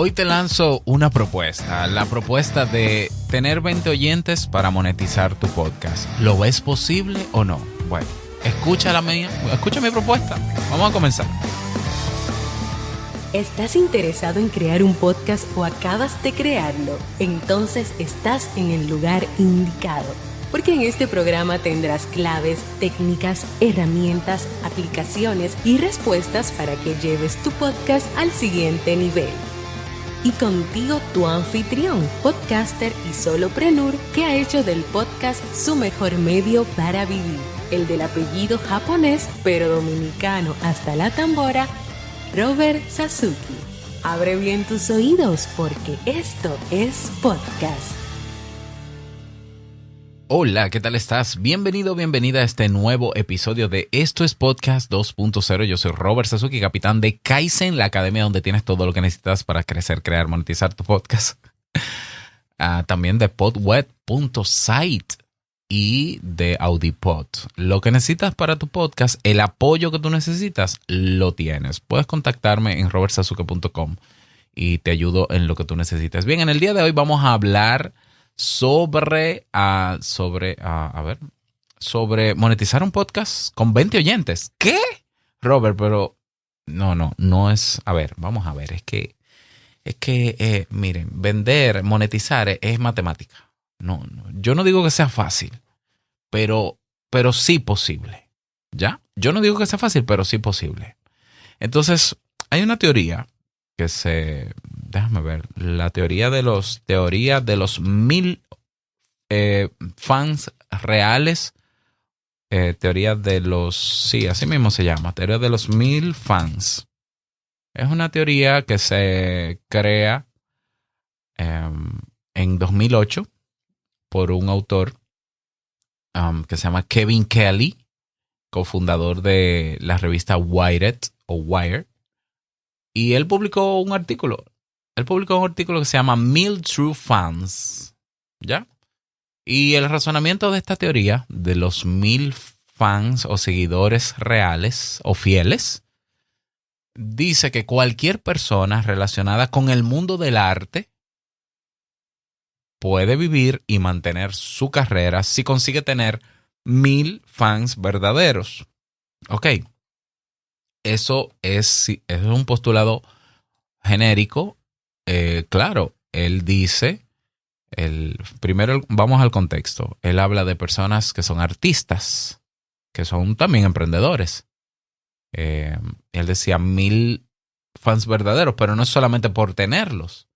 Hoy te lanzo una propuesta, la propuesta de tener 20 oyentes para monetizar tu podcast. ¿Lo ves posible o no? Bueno, escucha mi propuesta. Vamos a comenzar. ¿Estás interesado en crear un podcast o acabas de crearlo? Entonces estás en el lugar indicado, porque en este programa tendrás claves, técnicas, herramientas, aplicaciones y respuestas para que lleves tu podcast al siguiente nivel. Y contigo tu anfitrión, podcaster y solopreneur que ha hecho del podcast su mejor medio para vivir, el del apellido japonés pero dominicano hasta la tambora, Robert Sasuki. Abre bien tus oídos porque esto es podcast. Hola, ¿qué tal estás? Bienvenido, bienvenida a este nuevo episodio de Esto es Podcast 2.0. Yo soy Robert Sasuki, capitán de Kaizen, la academia donde tienes todo lo que necesitas para crecer, crear, monetizar tu podcast. También de podweb.site y de Audipod. Lo que necesitas para tu podcast, el apoyo que tú necesitas, lo tienes. Puedes contactarme en robertsasuke.com y te ayudo en lo que tú necesites. Bien, en el día de hoy vamos a hablar sobre monetizar un podcast con 20 oyentes. ¿Qué? Robert, pero no es. A ver, vamos a ver. Miren, monetizar es matemática. No, yo no digo que sea fácil, pero sí posible. ¿Ya? Yo no digo que sea fácil, pero sí posible. Entonces, hay una teoría que déjame ver, la teoría de los 1000 fans reales, así mismo se llama, teoría de los 1000 fans. Es una teoría que se crea en 2008 por un autor que se llama Kevin Kelly, cofundador de la revista Wired o Wire. Y él publicó un artículo. Que se llama 1000 True Fans. ¿Ya? Y el razonamiento de esta teoría, de los 1000 fans o seguidores reales o fieles, dice que cualquier persona relacionada con el mundo del arte puede vivir y mantener su carrera si consigue tener 1000 fans verdaderos. Ok. Eso es un postulado genérico. Claro, él dice, primero vamos al contexto. Él habla de personas que son artistas, que son también emprendedores. Él decía 1000 fans verdaderos, pero no es solamente por tenerlos.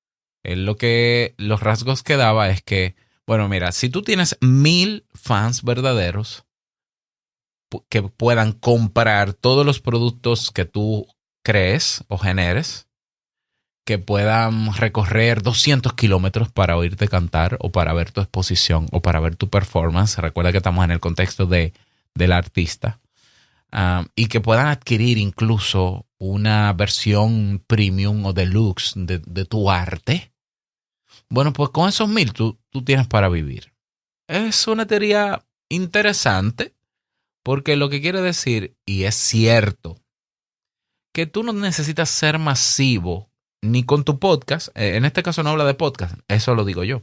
Los rasgos que daba es que, bueno, mira, si tú tienes 1000 fans verdaderos que puedan comprar todos los productos que tú crees o generes, que puedan recorrer 200 kilómetros para oírte cantar o para ver tu exposición o para ver tu performance. Recuerda que estamos en el contexto del artista. Y que puedan adquirir incluso una versión premium o deluxe de tu arte. Bueno, pues con esos 1000 tú tienes para vivir. Es una teoría interesante. Porque lo que quiere decir, y es cierto, que tú no necesitas ser masivo ni con tu podcast. En este caso no habla de podcast, eso lo digo yo.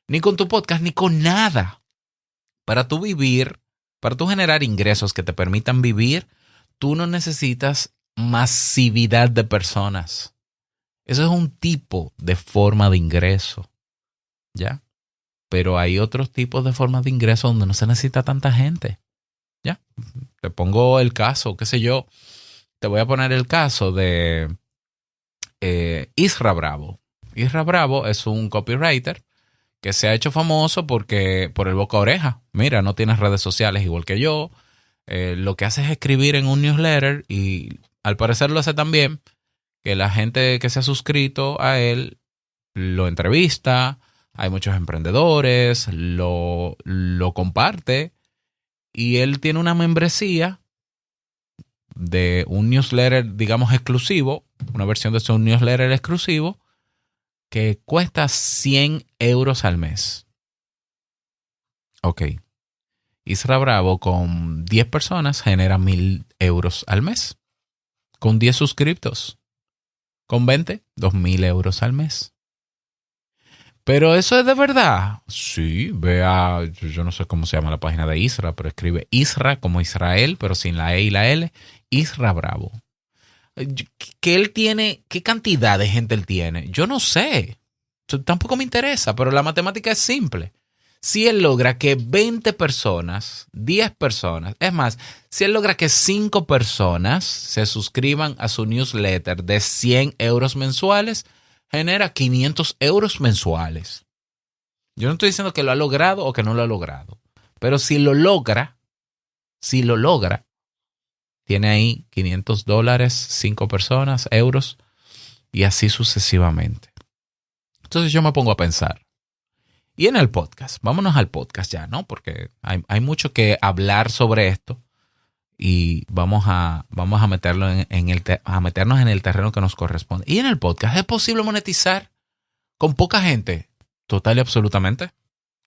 Ni con tu podcast, ni con nada. Para tú vivir, para tú generar ingresos que te permitan vivir, tú no necesitas masividad de personas. Eso es un tipo de forma de ingreso, ¿ya? Pero hay otros tipos de formas de ingreso donde no se necesita tanta gente. Ya, te pongo el caso, qué sé yo, te voy a poner el caso de Isra Bravo. Isra Bravo es un copywriter que se ha hecho famoso por el boca a oreja. Mira, no tienes redes sociales igual que yo. Lo que hace es escribir en un newsletter y al parecer lo hace tan bien que la gente que se ha suscrito a él lo entrevista. Hay muchos emprendedores, lo comparte. Y él tiene una membresía de un newsletter, digamos, exclusivo, una versión de su newsletter exclusivo, que cuesta 100 euros al mes. Ok. Isra Bravo con 10 personas genera 1000 euros al mes. Con 10 suscriptos. Con 20, 2.000 euros al mes. Pero eso es de verdad. Sí, vea, yo no sé cómo se llama la página de Isra, pero escribe Isra como Israel, pero sin la E y la L. Isra Bravo. ¿Qué él tiene? ¿Qué cantidad de gente él tiene? Yo no sé. Tampoco me interesa, pero la matemática es simple. Si él logra que 20 personas, 10 personas, es más, si él logra que 5 personas se suscriban a su newsletter de 100 euros mensuales, genera 500 euros mensuales. Yo no estoy diciendo que lo ha logrado o que no lo ha logrado, pero si lo logra, tiene ahí $500, 5 personas, euros, y así sucesivamente. Entonces yo me pongo a pensar. Y en el podcast, vámonos al podcast ya, ¿no? Porque hay mucho que hablar sobre esto y vamos a meterlo a meternos en el terreno que nos corresponde. Y en el podcast, ¿es posible monetizar con poca gente? Total y absolutamente.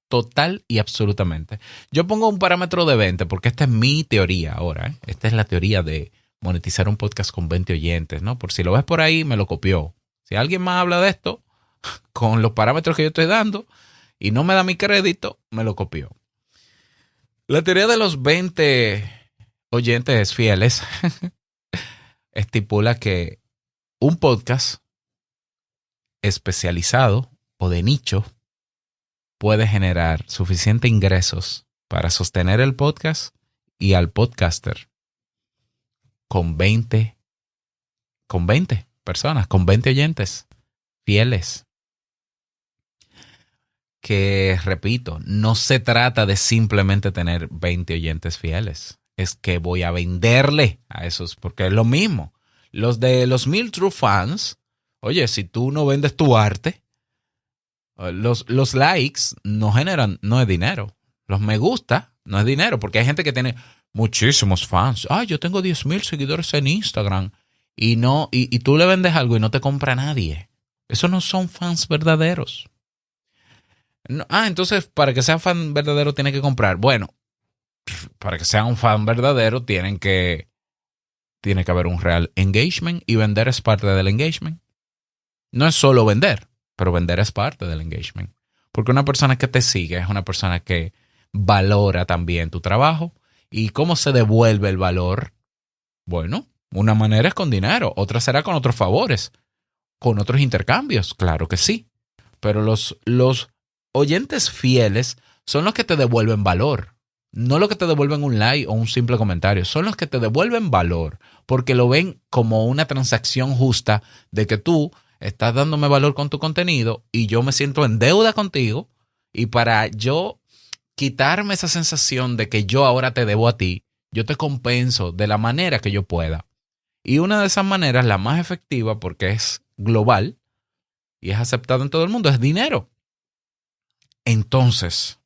Total y absolutamente. Yo pongo un parámetro de 20 porque esta es mi teoría ahora, ¿eh? Esta es la teoría de monetizar un podcast con 20 oyentes, ¿no? Por si lo ves por ahí, me lo copió. Si alguien más habla de esto, con los parámetros que yo estoy dando, y no me da mi crédito, me lo copió. La teoría de los 20 oyentes fieles estipula que un podcast especializado o de nicho puede generar suficientes ingresos para sostener el podcast y al podcaster con 20 personas, con 20 oyentes fieles. Que, repito, no se trata de simplemente tener 20 oyentes fieles. Es que voy a venderle a esos, porque es lo mismo. Los de los 1000 True Fans, oye, si tú no vendes tu arte, los likes no generan, no es dinero. Los me gusta no es dinero, porque hay gente que tiene muchísimos fans. Yo tengo 10,000 seguidores en Instagram y tú le vendes algo y no te compra nadie. Esos no son fans verdaderos. No, entonces para que sea fan verdadero tiene que comprar. Bueno, para que sea un fan verdadero tiene que haber un real engagement y vender es parte del engagement. No es solo vender, pero vender es parte del engagement. Porque una persona que te sigue es una persona que valora también tu trabajo. ¿Y cómo se devuelve el valor? Bueno, una manera es con dinero, otra será con otros favores, con otros intercambios, claro que sí. Pero los oyentes fieles son los que te devuelven valor. No los que te devuelven un like o un simple comentario. Son los que te devuelven valor porque lo ven como una transacción justa de que tú estás dándome valor con tu contenido y yo me siento en deuda contigo, y para yo quitarme esa sensación de que yo ahora te debo a ti, yo te compenso de la manera que yo pueda. Y una de esas maneras, la más efectiva porque es global y es aceptado en todo el mundo, es dinero. Entonces,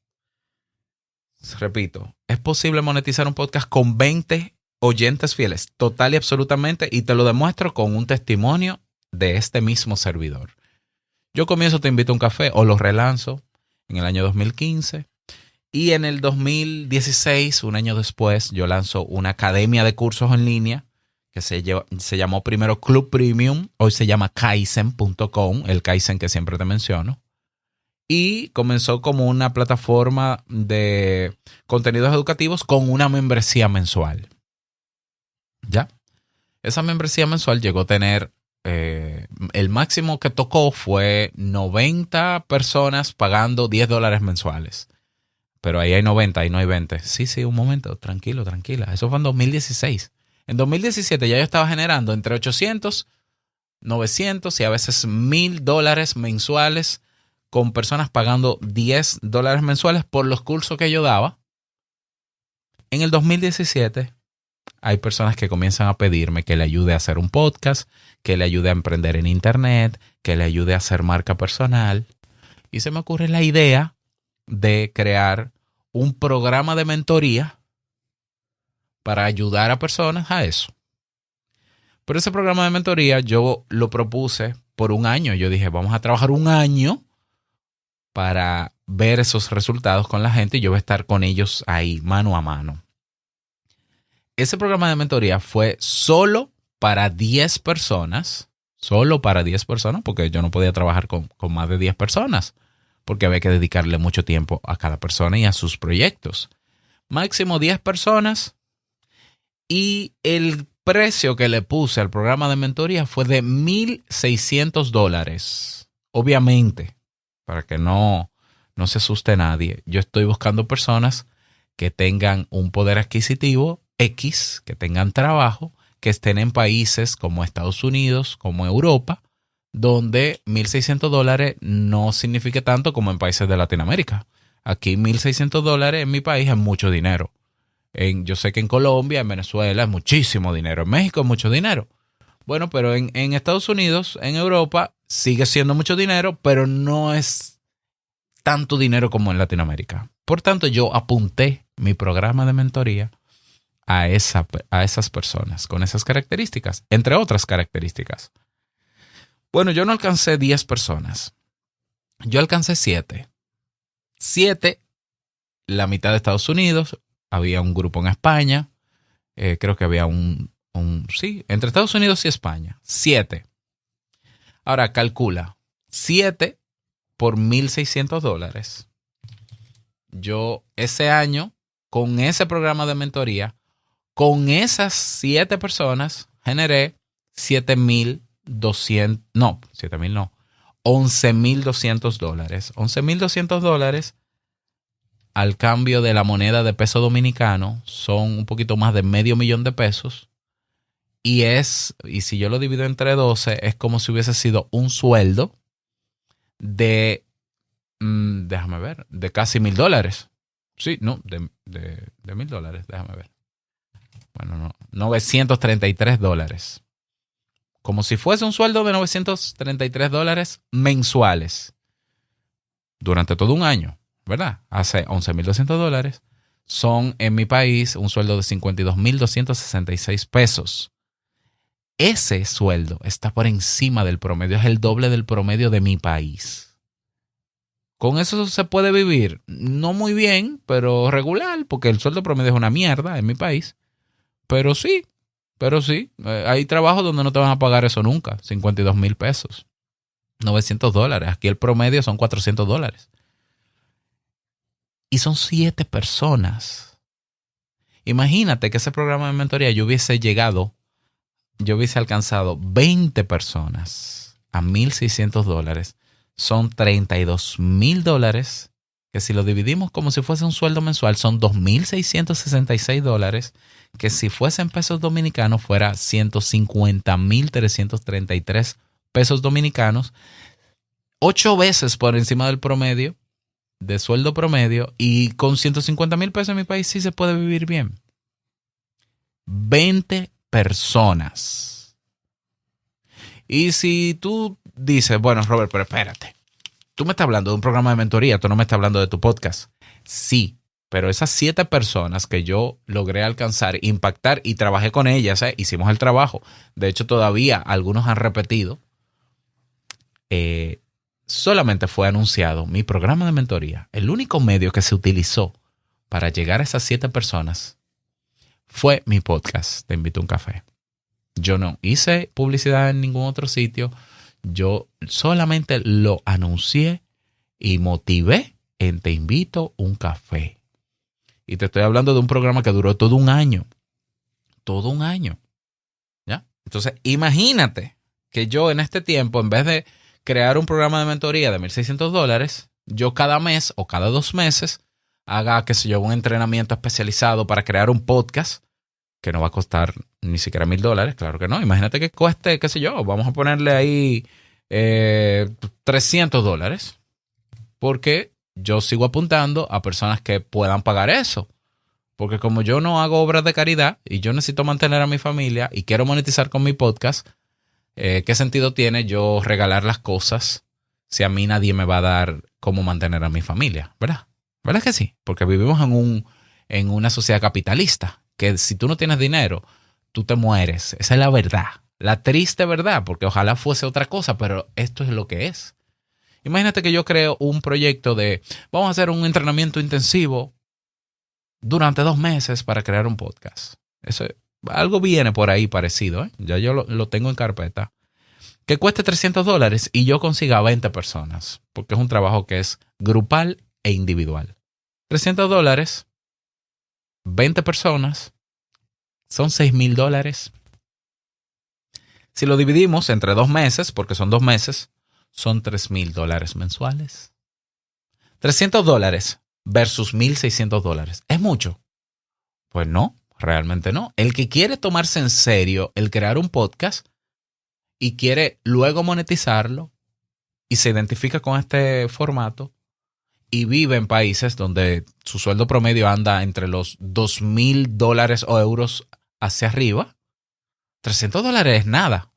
repito, es posible monetizar un podcast con 20 oyentes fieles, total y absolutamente, y te lo demuestro con un testimonio de este mismo servidor. Yo comienzo Te Invito a un Café, o lo relanzo en el año 2015, y en el 2016, un año después, yo lanzo una academia de cursos en línea que se llamó primero Club Premium, hoy se llama Kaizen.com, el Kaizen que siempre te menciono. Y comenzó como una plataforma de contenidos educativos con una membresía mensual. ¿Ya? Esa membresía mensual llegó a tener, el máximo que tocó fue 90 personas pagando $10 mensuales. Pero ahí hay 90, ahí no hay 20. Sí, un momento, tranquila. Eso fue en 2016. En 2017 ya yo estaba generando entre 800, 900 y a veces $1,000 mensuales, con personas pagando $10 mensuales por los cursos que yo daba. En el 2017 hay personas que comienzan a pedirme que le ayude a hacer un podcast, que le ayude a emprender en internet, que le ayude a hacer marca personal. Y se me ocurre la idea de crear un programa de mentoría para ayudar a personas a eso. Pero ese programa de mentoría yo lo propuse por un año. Yo dije, vamos a trabajar un año para ver esos resultados con la gente y yo voy a estar con ellos ahí, mano a mano. Ese programa de mentoría fue solo para 10 personas, solo para 10 personas, porque yo no podía trabajar con más de 10 personas, porque había que dedicarle mucho tiempo a cada persona y a sus proyectos. Máximo 10 personas, y el precio que le puse al programa de mentoría fue de $1,600. Obviamente, para que no se asuste nadie, yo estoy buscando personas que tengan un poder adquisitivo X, que tengan trabajo, que estén en países como Estados Unidos, como Europa, donde $1,600 no signifique tanto como en países de Latinoamérica. Aquí $1,600 en mi país es mucho dinero. Yo sé que en Colombia, en Venezuela es muchísimo dinero. En México es mucho dinero. Bueno, pero en Estados Unidos, en Europa, sigue siendo mucho dinero, pero no es tanto dinero como en Latinoamérica. Por tanto, yo apunté mi programa de mentoría a esas personas con esas características, entre otras características. Bueno, yo no alcancé 10 personas. Yo alcancé 7. 7, la mitad de Estados Unidos. Había un grupo en España. Creo que había sí, entre Estados Unidos y España. 7. Ahora calcula. 7 por $1,600. Yo ese año, con ese programa de mentoría, con esas 7 personas, generé $11,200. $11,200 al cambio de la moneda de peso dominicano son un poquito más de $500,000 y si yo lo divido entre 12 es como si hubiese sido un sueldo de déjame ver, de casi $1,000. Sí, no, de $1,000, déjame ver. Bueno, no, $933. Como si fuese un sueldo de $933 mensuales durante todo un año, ¿verdad? Hace $11,200. Son en mi país un sueldo de $52,266. Ese sueldo está por encima del promedio, es el doble del promedio de mi país. ¿Con eso se puede vivir? No muy bien, pero regular, porque el sueldo promedio es una mierda en mi país. Pero sí. Hay trabajos donde no te van a pagar eso nunca, $52,000. $900. Aquí el promedio son $400. Y son 7 personas. Imagínate que ese programa de mentoría yo hubiese alcanzado 20 personas a $1,600. Son $32,000, que si lo dividimos como si fuese un sueldo mensual, son $2,666, que si fuesen pesos dominicanos fuera 150,333 pesos dominicanos, 8 veces por encima del promedio, de sueldo promedio, y con 150,000 pesos en mi país sí se puede vivir bien. 20 personas. Y si tú dices, bueno, Robert, pero espérate, tú me estás hablando de un programa de mentoría, tú no me estás hablando de tu podcast. Sí, pero esas 7 personas que yo logré alcanzar, impactar y trabajé con ellas, hicimos el trabajo. De hecho, todavía algunos han repetido. Solamente fue anunciado mi programa de mentoría. El único medio que se utilizó para llegar a esas 7 personas fue mi podcast, Te Invito a un Café. Yo no hice publicidad en ningún otro sitio. Yo solamente lo anuncié y motivé en Te Invito a un Café. Y te estoy hablando de un programa que duró todo un año. Todo un año. ¿Ya? Entonces, imagínate que yo en este tiempo, en vez de crear un programa de mentoría de $1,600, yo cada mes o cada 2 meses haga, qué sé yo, un entrenamiento especializado para crear un podcast que no va a costar ni siquiera $1,000, claro que no. Imagínate que cueste, qué sé yo, vamos a ponerle ahí $300, porque yo sigo apuntando a personas que puedan pagar eso. Porque como yo no hago obras de caridad y yo necesito mantener a mi familia y quiero monetizar con mi podcast, ¿qué sentido tiene yo regalar las cosas si a mí nadie me va a dar cómo mantener a mi familia? ¿Verdad? ¿Verdad que sí? Porque vivimos en una sociedad capitalista, que si tú no tienes dinero, tú te mueres. Esa es la verdad. La triste verdad, porque ojalá fuese otra cosa, pero esto es lo que es. Imagínate que yo creo un proyecto de, vamos a hacer un entrenamiento intensivo durante 2 meses para crear un podcast. Algo viene por ahí parecido, ¿eh? Ya yo lo tengo en carpeta. que cueste $300 y yo consiga 20 personas, porque es un trabajo que es grupal e individual. $300, 20 personas, son $6,000. Si lo dividimos entre 2 meses, porque son 2 meses, son $3,000 mensuales. $300 versus $1,600. ¿Es mucho? Pues no, realmente no. El que quiere tomarse en serio el crear un podcast y quiere luego monetizarlo y se identifica con este formato y vive en países donde su sueldo promedio anda entre los $2,000 o euros hacia arriba, $300 es nada.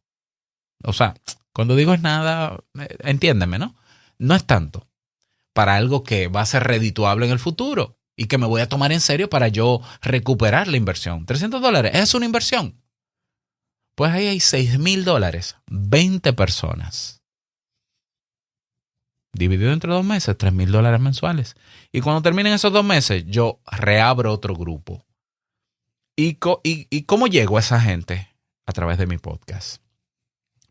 O sea, cuando digo es nada, entiéndeme, ¿no? No es tanto para algo que va a ser redituable en el futuro y que me voy a tomar en serio para yo recuperar la inversión. $300 es una inversión. Pues ahí hay $6,000, 20 personas. Dividido entre 2 meses, $3,000 mensuales. Y cuando terminen esos 2 meses, yo reabro otro grupo. ¿Y cómo llego a esa gente? A través de mi podcast.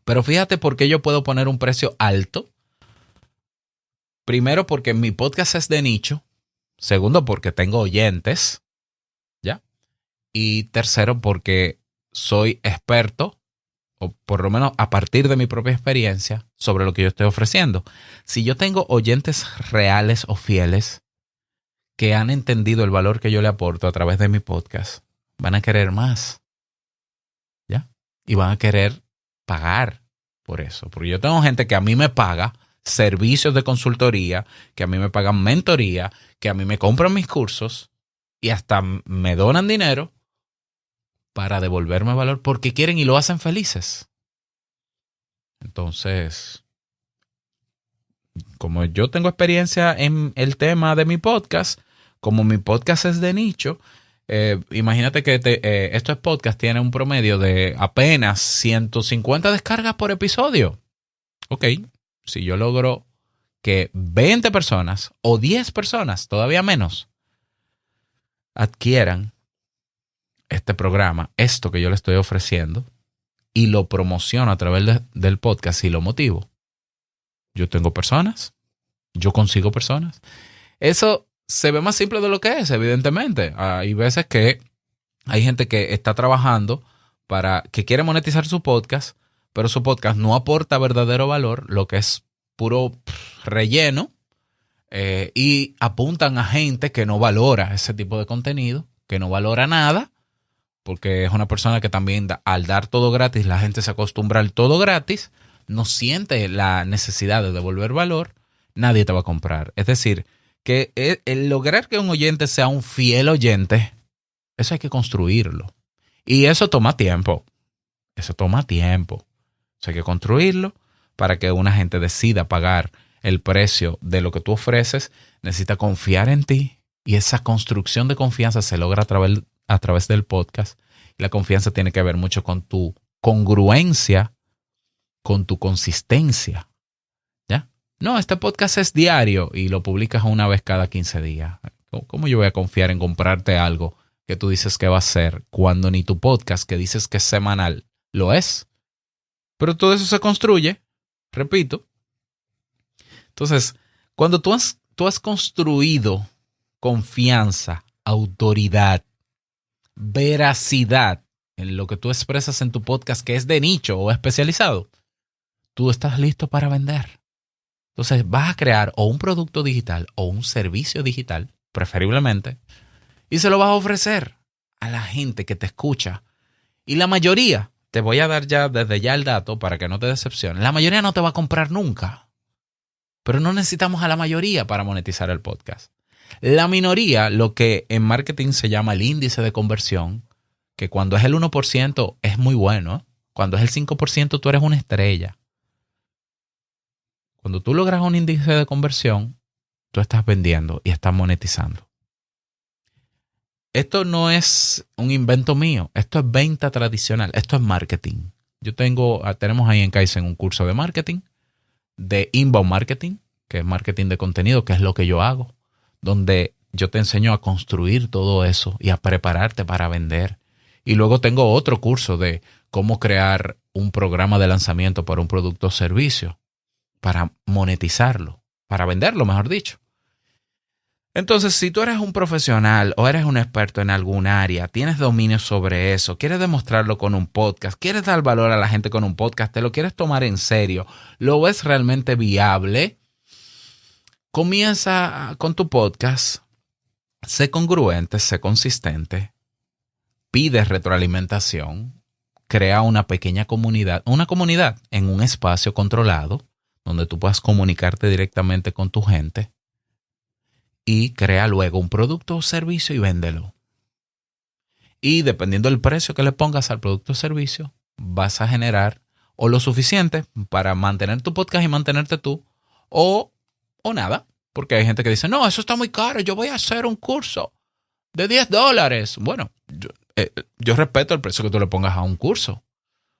Pero fíjate por qué yo puedo poner un precio alto. Primero, porque mi podcast es de nicho. Segundo, porque tengo oyentes. ¿Ya? Y tercero, porque soy experto, o por lo menos a partir de mi propia experiencia, sobre lo que yo estoy ofreciendo. Si yo tengo oyentes reales o fieles que han entendido el valor que yo le aporto a través de mi podcast, van a querer más. ¿Ya? Y van a querer pagar por eso. Porque yo tengo gente que a mí me paga servicios de consultoría, que a mí me pagan mentoría, que a mí me compran mis cursos y hasta me donan dinero para devolverme valor porque quieren y lo hacen felices. Entonces, como yo tengo experiencia en el tema de mi podcast, como mi podcast es de nicho, imagínate que estos podcasts tienen un promedio de apenas 150 descargas por episodio. Ok, si yo logro que 20 personas o 10 personas, todavía menos, adquieran este programa, esto que yo le estoy ofreciendo, y lo promociono a través del podcast y lo motivo, yo tengo personas, yo consigo personas. Eso se ve más simple de lo que es, evidentemente. Hay veces que hay gente que está trabajando que quiere monetizar su podcast, pero su podcast no aporta verdadero valor, lo que es puro relleno, y apuntan a gente que no valora ese tipo de contenido, que no valora nada, porque es una persona que también al dar todo gratis, la gente se acostumbra al todo gratis, no siente la necesidad de devolver valor, nadie te va a comprar. Es decir, que el lograr que un oyente sea un fiel oyente, eso hay que construirlo. Y eso toma tiempo. Eso toma tiempo. Eso hay que construirlo para que una gente decida pagar el precio de lo que tú ofreces. Necesita confiar en ti y esa construcción de confianza se logra a través del podcast. Y la confianza tiene que ver mucho con tu congruencia, con tu consistencia. ¿Ya? No, este podcast es diario y lo publicas una vez cada 15 días. ¿Cómo yo voy a confiar en comprarte algo que tú dices que va a ser cuando ni tu podcast que dices que es semanal lo es? Pero todo eso se construye, repito. Entonces, cuando tú has construido confianza, autoridad, veracidad en lo que tú expresas en tu podcast que es de nicho o especializado, tú estás listo para vender. Entonces vas a crear o un producto digital o un servicio digital, preferiblemente, y se lo vas a ofrecer a la gente que te escucha. Y la mayoría, te voy a dar desde ya el dato para que no te decepciones, la mayoría no te va a comprar nunca. Pero no necesitamos a la mayoría para monetizar el podcast. La minoría, lo que en marketing se llama el índice de conversión, que cuando es el 1% es muy bueno. Cuando es el 5% tú eres una estrella. Cuando tú logras un índice de conversión, tú estás vendiendo y estás monetizando. Esto no es un invento mío. Esto es venta tradicional. Esto es marketing. Tenemos ahí en Kaizen un curso de marketing, de inbound marketing, que es marketing de contenido, que es lo que yo hago, donde yo te enseño a construir todo eso y a prepararte para vender. Y luego tengo otro curso de cómo crear un programa de lanzamiento para un producto o servicio, para monetizarlo, para venderlo, mejor dicho. Entonces, si tú eres un profesional o eres un experto en algún área, tienes dominio sobre eso, quieres demostrarlo con un podcast, quieres dar valor a la gente con un podcast, te lo quieres tomar en serio, lo ves realmente viable, comienza con tu podcast, sé congruente, sé consistente, pide retroalimentación, crea una pequeña comunidad en un espacio controlado donde tú puedas comunicarte directamente con tu gente y crea luego un producto o servicio y véndelo. Y dependiendo del precio que le pongas al producto o servicio, vas a generar o lo suficiente para mantener tu podcast y mantenerte tú o nada. Porque hay gente que dice, no, eso está muy caro, yo voy a hacer un curso de $10. Bueno, yo respeto el precio que tú le pongas a un curso,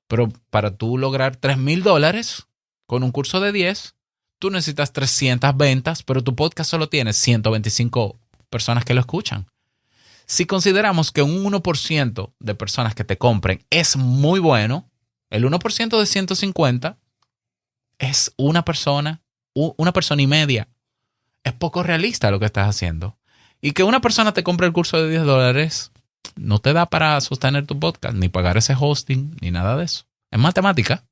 pero para tú lograr $3,000 con un curso de 10, tú necesitas 300 ventas, pero tu podcast solo tiene 125 personas que lo escuchan. Si consideramos que un 1% de personas que te compren es muy bueno, el 1% de 150 es una persona y media. Es poco realista lo que estás haciendo. Y que una persona te compre el curso de $10 no te da para sostener tu podcast, ni pagar ese hosting, ni nada de eso. Es matemática.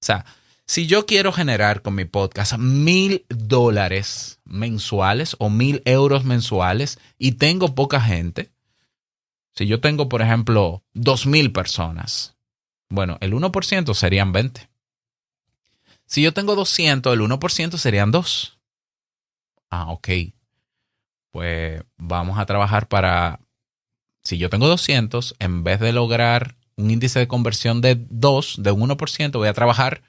O sea, si yo quiero generar con mi podcast $1,000 mensuales o 1,000 euros mensuales y tengo poca gente, si yo tengo, por ejemplo, 2,000 personas, bueno, el 1% serían 20. Si yo tengo 200, el 1% serían 2. Ah, ok. Pues vamos a trabajar para, si yo tengo 200, en vez de lograr un índice de conversión de 2, de un 1%, voy a trabajar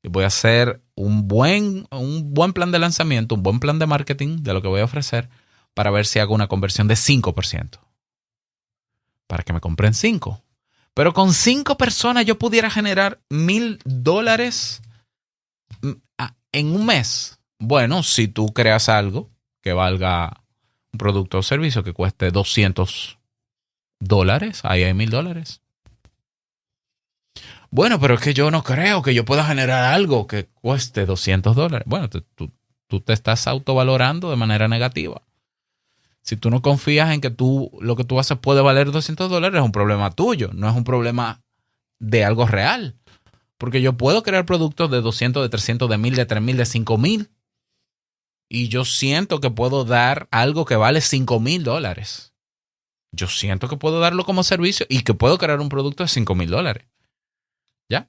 y voy a hacer un buen plan de lanzamiento, un buen plan de marketing de lo que voy a ofrecer para ver si hago una conversión de 5%. Para que me compren 5. Pero con 5 personas yo pudiera generar $1,000 en un mes. Bueno, si tú creas algo que valga un producto o servicio que cueste $200, ahí hay $1,000. Bueno, pero es que yo no creo que yo pueda generar algo que cueste $200. Bueno, tú te estás autovalorando de manera negativa. Si tú no confías en que lo que tú haces puede valer $200, es un problema tuyo, no es un problema de algo real. Porque yo puedo crear productos de 200, de 300, de 1,000, de 3,000, de 5,000. Y yo siento que puedo dar algo que vale $5,000. Yo siento que puedo darlo como servicio y que puedo crear un producto de $5,000. ¿Ya?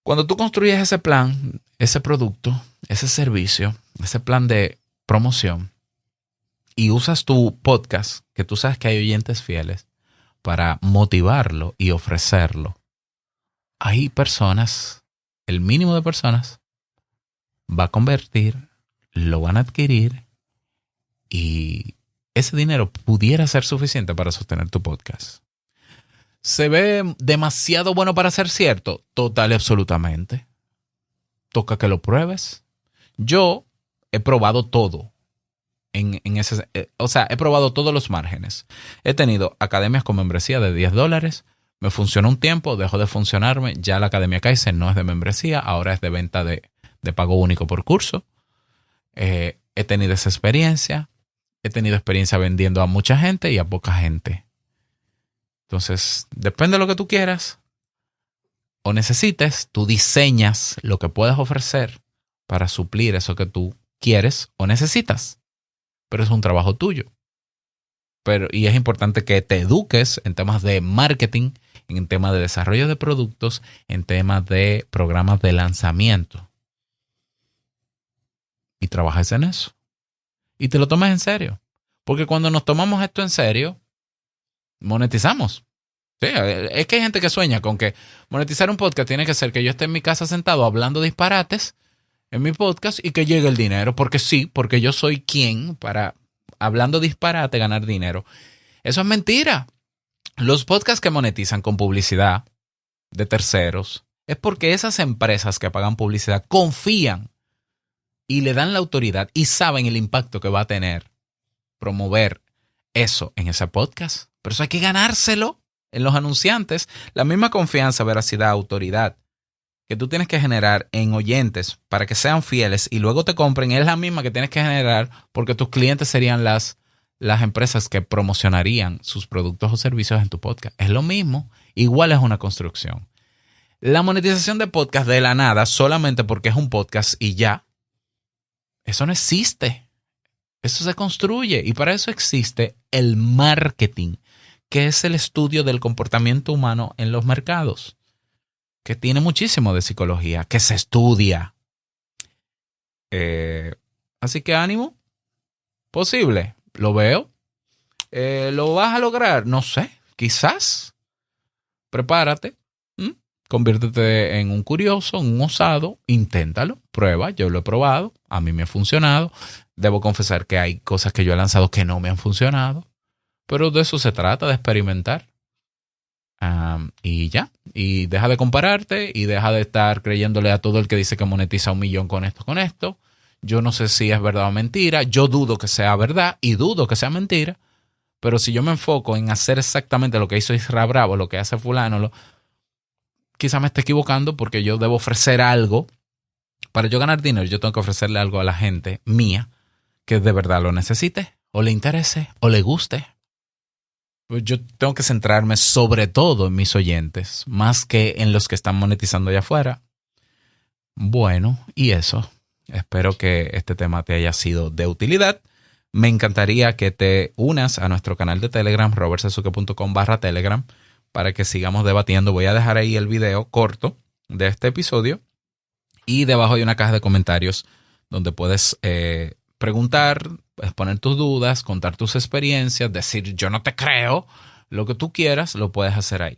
Cuando tú construyes ese plan, ese producto, ese servicio, ese plan de promoción y usas tu podcast, que tú sabes que hay oyentes fieles, para motivarlo y ofrecerlo, hay personas, el mínimo de personas va a convertir, lo van a adquirir y ese dinero pudiera ser suficiente para sostener tu podcast. ¿Se ve demasiado bueno para ser cierto? Total y absolutamente. Toca que lo pruebes. Yo he probado todo. He probado todos los márgenes. He tenido academias con membresía de $10. Me funcionó un tiempo, dejó de funcionarme. Ya la Academia Kaizen no es de membresía, ahora es de venta de pago único por curso. He tenido esa experiencia. He tenido experiencia vendiendo a mucha gente y a poca gente. Entonces, depende de lo que tú quieras o necesites, tú diseñas lo que puedas ofrecer para suplir eso que tú quieres o necesitas. Pero es un trabajo tuyo. Y es importante que te eduques en temas de marketing, en temas de desarrollo de productos, en temas de programas de lanzamiento. Y trabajes en eso. Y te lo tomes en serio. Porque cuando nos tomamos esto en serio, monetizamos. Sí, es que hay gente que sueña con que monetizar un podcast tiene que ser que yo esté en mi casa sentado hablando disparates en mi podcast y que llegue el dinero. Porque sí, porque yo soy quien para, hablando disparate, ganar dinero. Eso es mentira. Los podcasts que monetizan con publicidad de terceros es porque esas empresas que pagan publicidad confían y le dan la autoridad y saben el impacto que va a tener promover eso en ese podcast. Pero eso hay que ganárselo. en los anunciantes. La misma confianza, veracidad, autoridad que tú tienes que generar en oyentes para que sean fieles y luego te compren es la misma que tienes que generar porque tus clientes serían las empresas que promocionarían sus productos o servicios en tu podcast. Es lo mismo, igual es una construcción. La monetización de podcast de la nada solamente porque es un podcast y ya, eso no existe. Eso se construye y para eso existe el marketing, que es el estudio del comportamiento humano en los mercados, que tiene muchísimo de psicología, que se estudia. Así que ánimo, posible, lo veo. ¿Lo vas a lograr? No sé, quizás. Prepárate, conviértete en un curioso, en un osado, inténtalo, prueba, yo lo he probado, a mí me ha funcionado. Debo confesar que hay cosas que yo he lanzado que no me han funcionado, pero de eso se trata, de experimentar. Y ya, y deja de compararte y deja de estar creyéndole a todo el que dice que monetiza 1 millón con esto. Yo no sé si es verdad o mentira, yo dudo que sea verdad y dudo que sea mentira, pero si yo me enfoco en hacer exactamente lo que hizo Isra Bravo, lo que hace fulano, quizá me esté equivocando porque yo debo ofrecer algo. Para yo ganar dinero, yo tengo que ofrecerle algo a la gente mía que de verdad lo necesite, o le interese, o le guste. Yo tengo que centrarme sobre todo en mis oyentes, más que en los que están monetizando allá afuera. Bueno, y eso. Espero que este tema te haya sido de utilidad. Me encantaría que te unas a nuestro canal de Telegram, robertsazuke.com/Telegram, para que sigamos debatiendo. Voy a dejar ahí el video corto de este episodio y debajo hay una caja de comentarios donde puedes preguntar, exponer tus dudas, contar tus experiencias, decir yo no te creo, lo que tú quieras, lo puedes hacer ahí.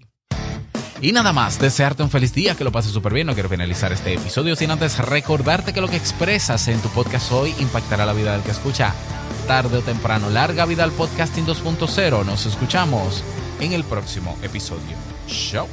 Y nada más, desearte un feliz día, que lo pases súper bien. No quiero finalizar este episodio sin antes recordarte que lo que expresas en tu podcast hoy impactará la vida del que escucha. Tarde o temprano, larga vida al podcasting 2.0. Nos escuchamos en el próximo episodio. Chao.